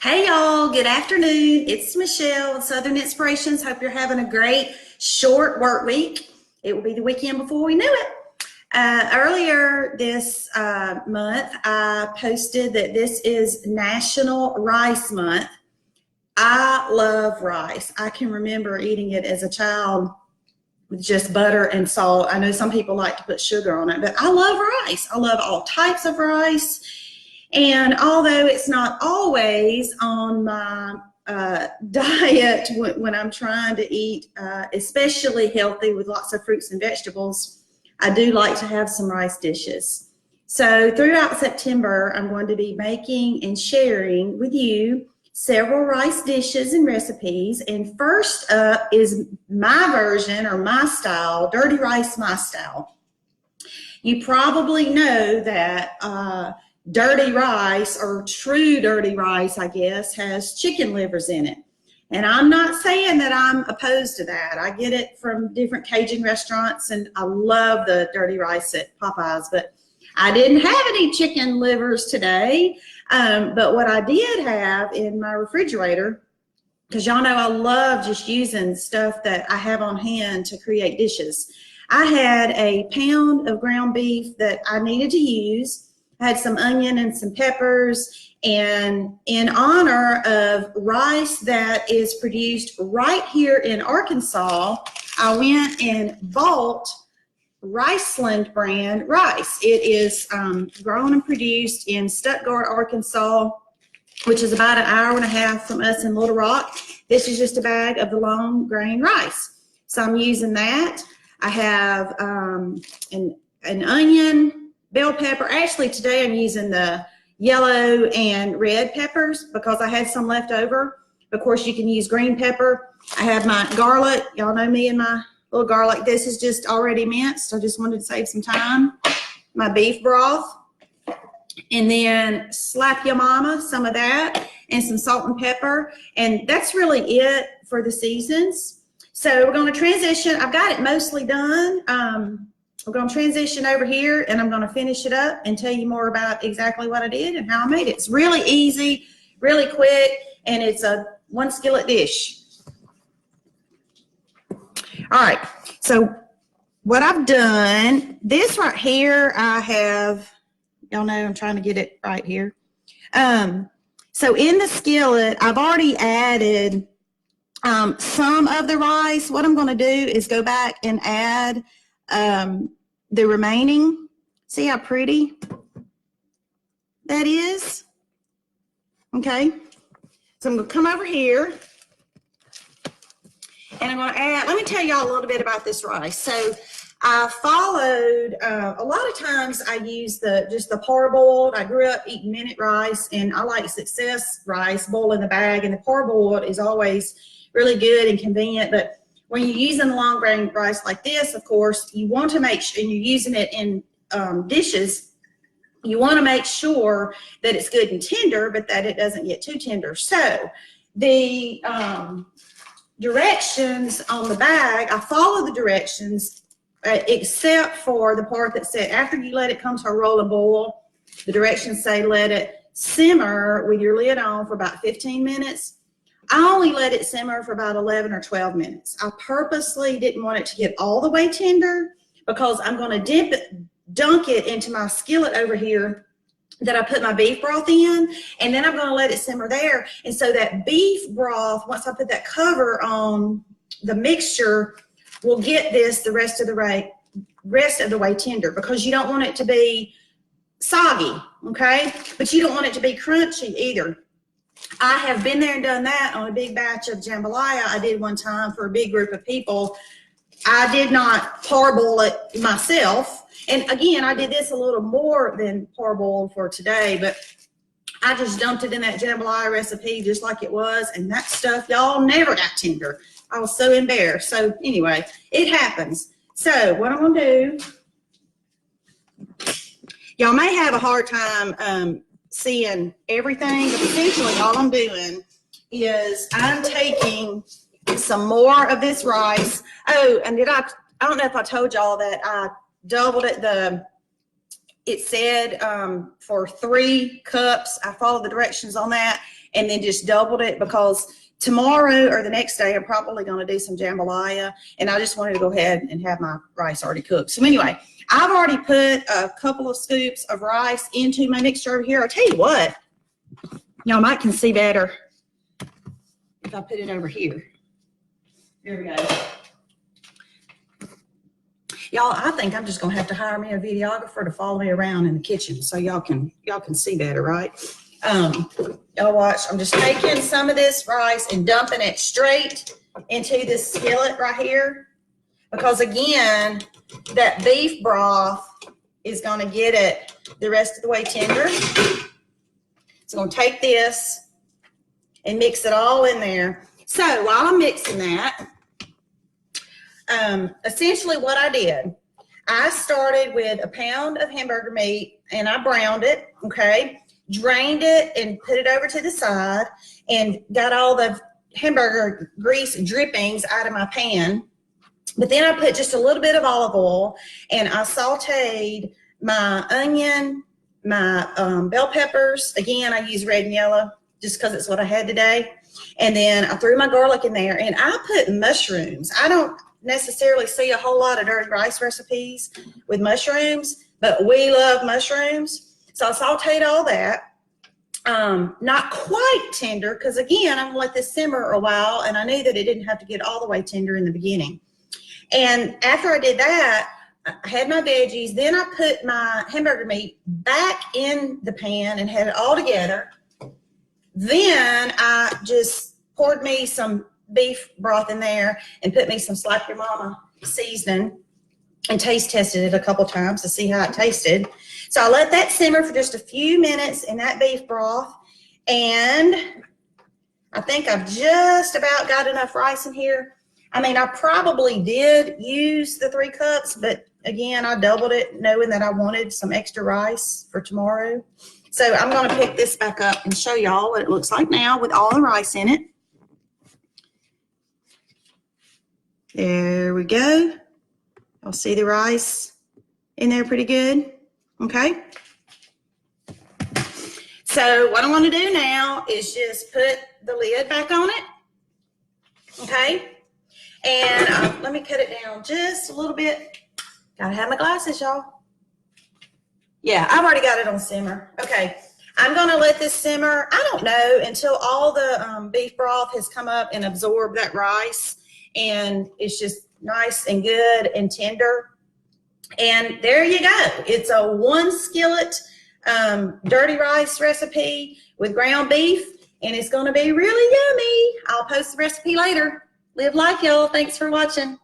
Hey y'all, good afternoon. It's Michelle with Southern Inspirations. Hope you're having a great short work week. It will be the weekend before we knew it. Earlier this month, I posted that this is National Rice Month. I love rice. I can remember eating it as a child with just butter and salt. I know some people like to put sugar on it, but I love rice. I love all types of rice. And although it's not always on my diet when I'm trying to eat, especially healthy with lots of fruits and vegetables, I do like to have some rice dishes. So throughout September, I'm going to be making and sharing with you several rice dishes and recipes. And first up is my version or my style, dirty rice my style. You probably know that dirty rice, or true dirty rice, I guess, has chicken livers in it. And I'm not saying that I'm opposed to that. I get it from different Cajun restaurants, and I love the dirty rice at Popeyes, but I didn't have any chicken livers today. But what I did have in my refrigerator, because y'all know I love just using stuff that I have on hand to create dishes. I had a pound of ground beef that I needed to use. I had some onion and some peppers, and in honor of rice that is produced right here in Arkansas, I went and bought Riceland brand rice. It is grown and produced in Stuttgart, Arkansas, which is about an hour and a half from us in Little Rock. This is just a bag of the long grain rice. So I'm using that. I have an onion, bell pepper. Actually, today I'm using the yellow and red peppers because I had some left over. Of course, you can use green pepper. I have my garlic. Y'all know me and my little garlic. This is just already minced. I just wanted to save some time. My beef broth. And then slap your mama, some of that, and some salt and pepper. And that's really it for the seasons. So we're going to transition. I've got it mostly done. We're going to transition over here, and I'm going to finish it up and tell you more about exactly what I did and how I made it. It's really easy, really quick, and it's a one skillet dish. All right, so what I've done, this right here, I have, y'all know I'm trying to get it right here. So in the skillet, I've already added some of the rice. What I'm going to do is go back and add the remaining. See how pretty that is? Okay. So I'm going to come over here and I'm going to add, let me tell y'all a little bit about this rice. So I followed, a lot of times I use just the parboiled. I grew up eating minute rice, and I like Success rice, boil in the bag, and the parboiled is always really good and convenient. But when you're using the long grain rice like this, of course, you want to make sure, and you're using it in dishes, you want to make sure that it's good and tender, but that it doesn't get too tender. So the directions on the bag, I follow the directions, except for the part that said after you let it come to a rolling boil, the directions say let it simmer with your lid on for about 15 minutes. I only let it simmer for about 11 or 12 minutes. I purposely didn't want it to get all the way tender because I'm going to dunk it into my skillet over here that I put my beef broth in, and then I'm going to let it simmer there. And so that beef broth, once I put that cover on the mixture, will get this the rest of the way tender, because you don't want it to be soggy, okay? But you don't want it to be crunchy either. I have been there and done that on a big batch of jambalaya I did one time for a big group of people. I did not parboil it myself. And again, I did this a little more than parboiled for today, but I just dumped it in that jambalaya recipe just like it was. And that stuff, y'all, never got tender. I was so embarrassed. So anyway, it happens. So what I'm going to do, y'all may have a hard time seeing everything, but essentially all I'm doing is I'm taking some more of this rice. Oh, and I don't know if I told y'all that I doubled it. it said for 3 cups. I followed the directions on that and then just doubled it because tomorrow or the next day, I'm probably going to do some jambalaya, and I just wanted to go ahead and have my rice already cooked. So anyway, I've already put a couple of scoops of rice into my mixture over here. I'll tell you what, y'all might can see better if I put it over here. Here we go. Y'all, I think I'm just going to have to hire me a videographer to follow me around in the kitchen so y'all can see better, right? Y'all watch. I'm just taking some of this rice and dumping it straight into this skillet right here because, again, that beef broth is going to get it the rest of the way tender. So I'm going to take this and mix it all in there. So while I'm mixing that, essentially what I did, I started with a pound of hamburger meat and I browned it, okay? Drained it and put it over to the side and got all the hamburger grease drippings out of my pan. But then I put just a little bit of olive oil and I sauteed my onion, my bell peppers. Again, I use red and yellow just because it's what I had today. And then I threw my garlic in there and I put mushrooms. I don't necessarily see a whole lot of dirty rice recipes with mushrooms, but we love mushrooms. So I sauteed all that, not quite tender, because again, I'm gonna let this simmer a while, and I knew that it didn't have to get all the way tender in the beginning. And after I did that, I had my veggies, then I put my hamburger meat back in the pan and had it all together. Then I just poured me some beef broth in there and put me some Slap Your Mama seasoning and taste tested it a couple times to see how it tasted. So I let that simmer for just a few minutes in that beef broth, and I think I've just about got enough rice in here. I mean, I probably did use the 3 cups, but again, I doubled it knowing that I wanted some extra rice for tomorrow. So I'm going to pick this back up and show y'all what it looks like now with all the rice in it. There we go. Y'all see the rice in there pretty good? Okay. So what I want to do now is just put the lid back on it. Okay. And let me cut it down just a little bit. Gotta have my glasses, y'all. Yeah, I've already got it on simmer. Okay. I'm going to let this simmer, I don't know, until all the beef broth has come up and absorbed that rice. And it's just nice and good and tender. And there you go. It's a 1 skillet dirty rice recipe with ground beef, and it's going to be really yummy. I'll post the recipe later. Live life, y'all. Thanks for watching.